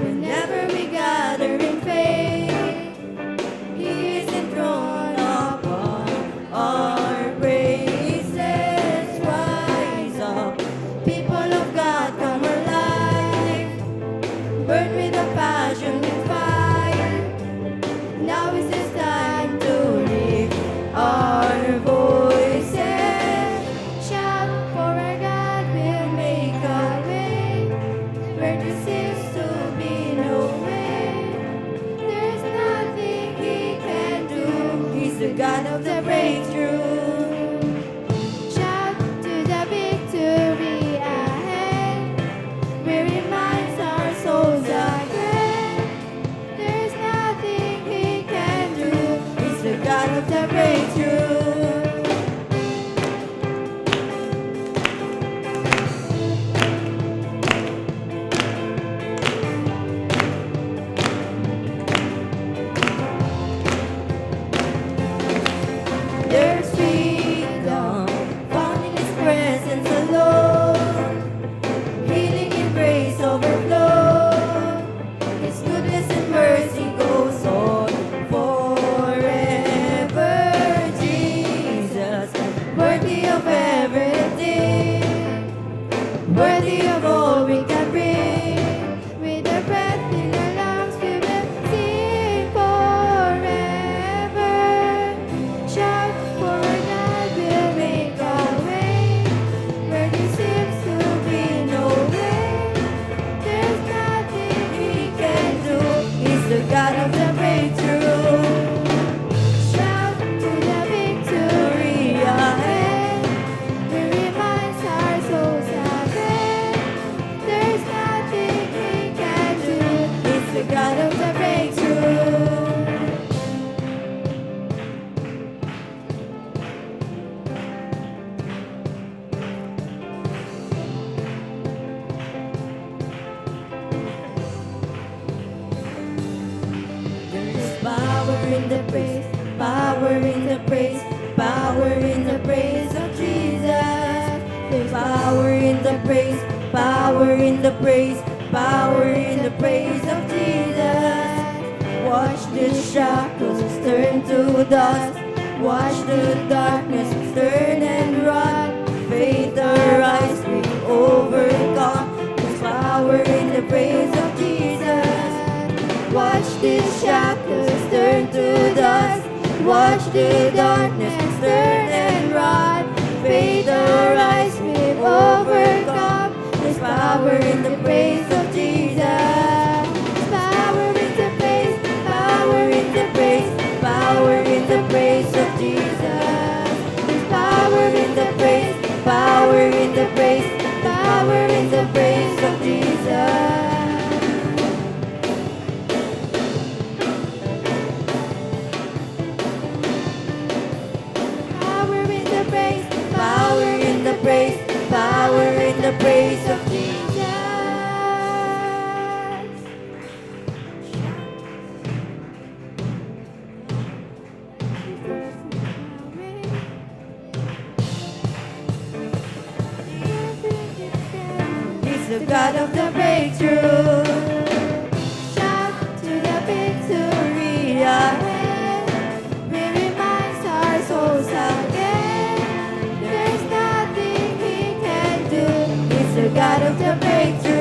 Whenever we gather in faith, He is enthroned upon our praises. Rise up, people of God, come alive. Burn with a passion and fire. Now is this time to lift our voices. Shout, for our God will make a way where there seems to be no way. There's nothing He can do. He's the God of the breakthrough. Shout to the victory ahead, where He reminds our souls again. There's nothing He can do. He's the God of the breakthrough. There's freedom found in His presence alone. Healing and grace overflow. His goodness and mercy goes on forever. Jesus, worthy of everything, worthy of all we can bring. With the breath in our lungs, we will sing forever. Shout, for our God will make a way where there seems to be no way. There's nothing He can do. He's the God of the breakthrough. Shout to the victory ahead, He reminds our souls again. There's nothing He can do. He's the God of the breakthrough. There is power in the praise, power in the praise, power in the praise of Jesus. There's power in the praise, power in the praise, power in the praise of Jesus. Watch the shackles turn to dust, watch the darkness turn and run. Faith arise, we overcome. There's power in the praise of Jesus. Watch the shackles turn to dust, watch the darkness turn and run. Faith arise, we overcome. There's power in the praise of Jesus. Power in the praise, power in the praise, power in the praise of Jesus. There's power in the praise, power in the praise, power in the praise of Jesus. Power in the praise, power in the praise, power in the praise of Jesus. He's the God of the breakthrough. Shout to the victory ahead, He reminds our souls again. There's nothing He can do. He's the God of the breakthrough.